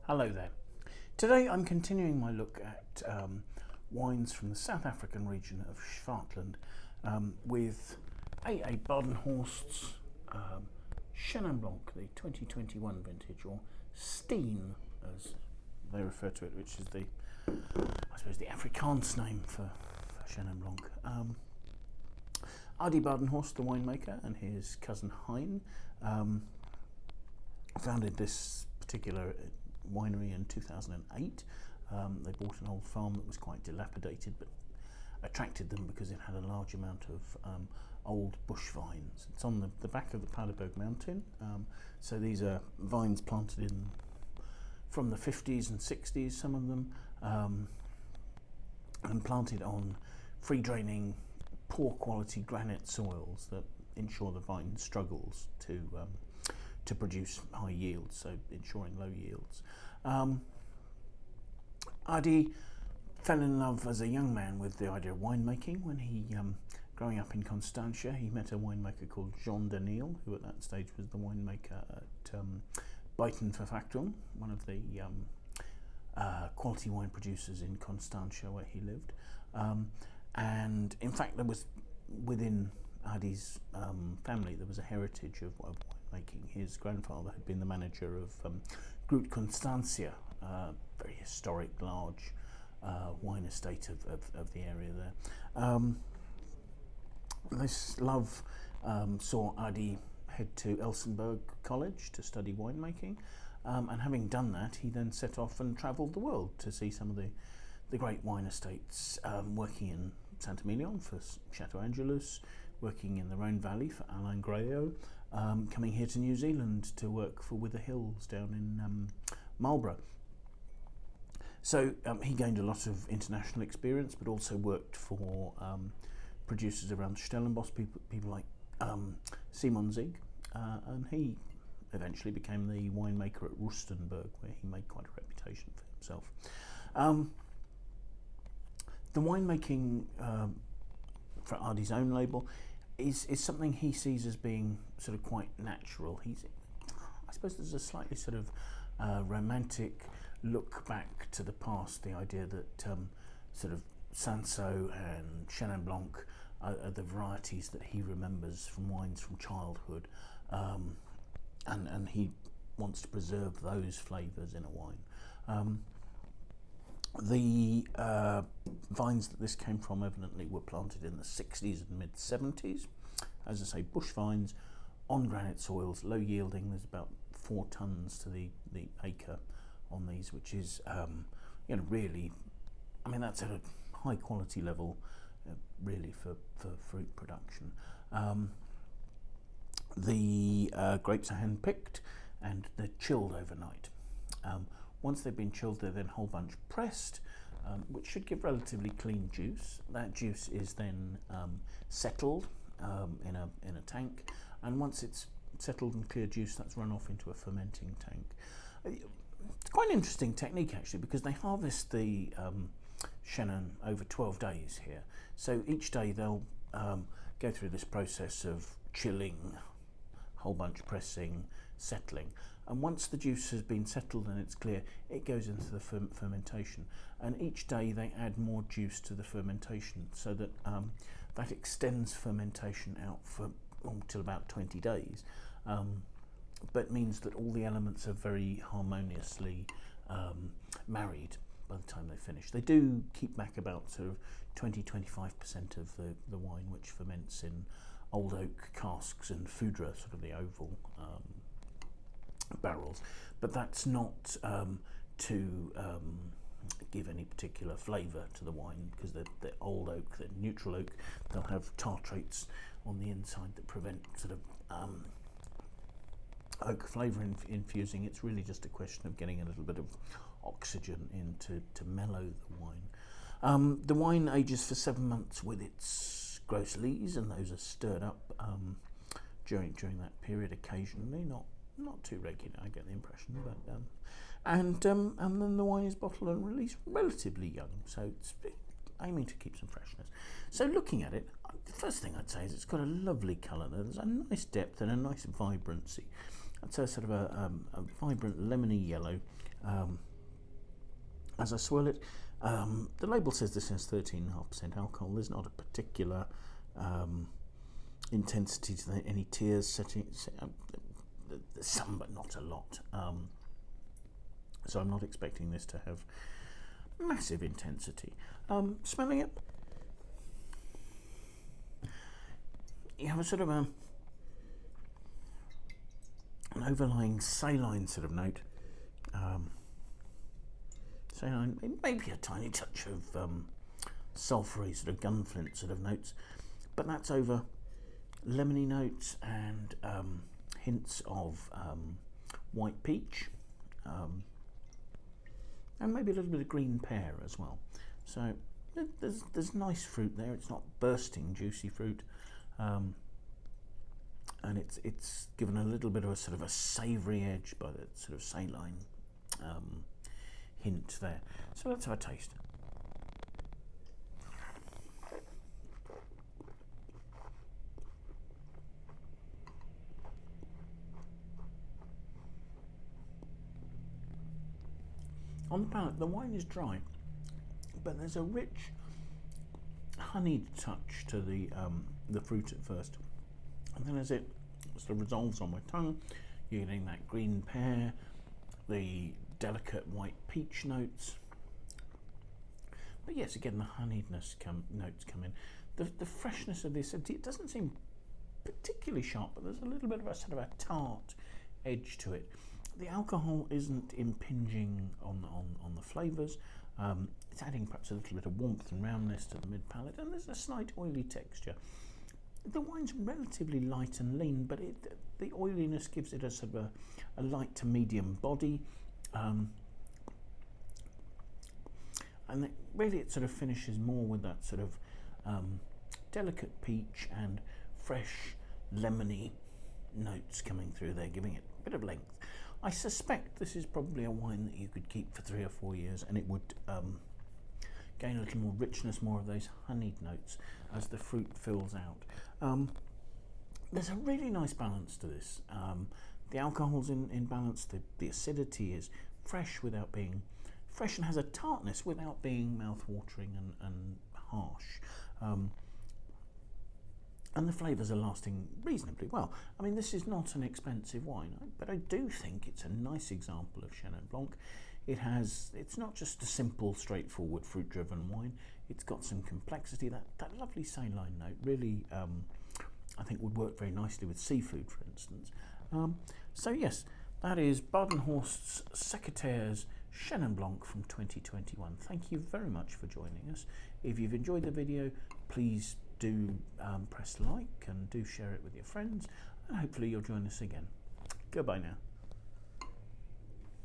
Hello there. Today I'm continuing my look at wines from the South African region of Swartland with Adi Badenhorst's Chenin Blanc, the 2021 vintage, or Steen as they refer to it, which is the Afrikaans name for Chenin Blanc. Adi Badenhorst, the winemaker, and his cousin Hein founded this particular winery in 2008. They bought an old farm that was quite dilapidated, but attracted them because it had a large amount of old bush vines. It's on the back of the Paderberg mountain, so these are vines planted in from the 50s and 60s, some of them, and planted on free draining, poor quality granite soils that ensure the vine struggles to produce high yields, so ensuring low yields. Adi fell in love as a young man with the idea of winemaking when he, growing up in Constantia, he met a winemaker called Jean Daniel, who at that stage was the winemaker at Badenhorst, one of the quality wine producers in Constantia where he lived. And in fact, there was within Adi's family, there was a heritage of winemaking. His grandfather had been the manager of Groot Constantia, very historic, large wine estate of the area there. This love saw Adi head to Elsenburg College to study winemaking, and having done that, he then set off and travelled the world to see some of the great wine estates, working in Saint-Emilion for Chateau Angelus, working in the Rhone Valley for Alain Graillot, coming here to New Zealand to work for Wither Hills down in Marlborough. So he gained a lot of international experience, but also worked for producers around Stellenbosch, people like Simon Zig, and he eventually became the winemaker at Rustenberg, where he made quite a reputation for himself. The winemaking for Adi's own label is something he sees as being sort of quite natural. I suppose there's a slightly sort of romantic look back to the past, the idea that sort of Cinsault and Chenin Blanc are the varieties that he remembers from wines from childhood, and he wants to preserve those flavours in a wine. The vines that this came from evidently were planted in the 60s and mid-70s. As I say, bush vines on granite soils, low yielding. There's about 4 tonnes to the acre on these, which is, really, I mean, that's at a high quality level, really, for fruit production. The grapes are hand picked and they're chilled overnight. Once they've been chilled, they're then whole bunch pressed, which should give relatively clean juice. That juice is then settled in a tank, and once it's settled and clear juice, that's run off into a fermenting tank. It's quite an interesting technique actually, because they harvest the Chenin over 12 days here. So each day they'll go through this process of chilling, whole bunch pressing, settling, and once the juice has been settled and it's clear, it goes into the fermentation, and each day they add more juice to the fermentation, so that that extends fermentation out for till about 20 days, but means that all the elements are very harmoniously married by the time they finish. They do keep back about sort of 20-25% of the wine, which ferments in old oak casks and foudre, sort of the oval barrels, but that's not to give any particular flavour to the wine, because they're old oak, they're neutral oak. They'll have tartrates on the inside that prevent sort of oak flavour infusing. It's really just a question of getting a little bit of oxygen in to mellow the wine. The wine ages for 7 months with its gross lees, and those are stirred up during that period occasionally, not too regular, I get the impression, but and then the wine is bottled and released relatively young, so it's aiming to keep some freshness. So looking at it, the first thing I'd say is it's got a lovely colour. There's a nice depth and a nice vibrancy. I'd say sort of a vibrant lemony yellow, as I swirl it. The label says this has 13.5% alcohol. There's not a particular intensity to any tears setting. There's some, but not a lot. So I'm not expecting this to have massive intensity. Smelling it, you have a sort of an overlying saline sort of note. Saline, maybe a tiny touch of sulphury, sort of gunflint sort of notes, but that's over lemony notes and hints of white peach, and maybe a little bit of green pear as well. So there's nice fruit there. It's not bursting juicy fruit, and it's given a little bit of a sort of a savoury edge by the sort of saline hint there. So let's have a taste. On the palate, the wine is dry, but there's a rich honeyed touch to the fruit at first, and then as it sort of resolves on my tongue, you're getting that green pear, the delicate white peach notes. But yes, again, the honeyedness notes come in. The freshness of this, it doesn't seem particularly sharp, but there's a little bit of a sort of a tart edge to it. The alcohol isn't impinging on the flavours. It's adding perhaps a little bit of warmth and roundness to the mid palate, and there's a slight oily texture. The wine's relatively light and lean, but the oiliness gives it a sort of a light to medium body, and it sort of finishes more with that sort of delicate peach and fresh lemony notes coming through there, giving it a bit of length. I suspect this is probably a wine that you could keep for 3 or 4 years, and it would gain a little more richness, more of those honeyed notes as the fruit fills out. There's a really nice balance to this. The alcohol's in balance, the acidity is fresh without being fresh, and has a tartness without being mouth-watering and harsh. And the flavours are lasting reasonably well. I mean, this is not an expensive wine, but I do think it's a nice example of Chenin Blanc. It's not just a simple, straightforward, fruit-driven wine. It's got some complexity. That lovely saline note really, I think, would work very nicely with seafood, for instance. So yes, that is Badenhorst's Secateurs Chenin Blanc from 2021. Thank you very much for joining us. If you've enjoyed the video, please do press like and do share it with your friends, and hopefully you'll join us again. Goodbye now.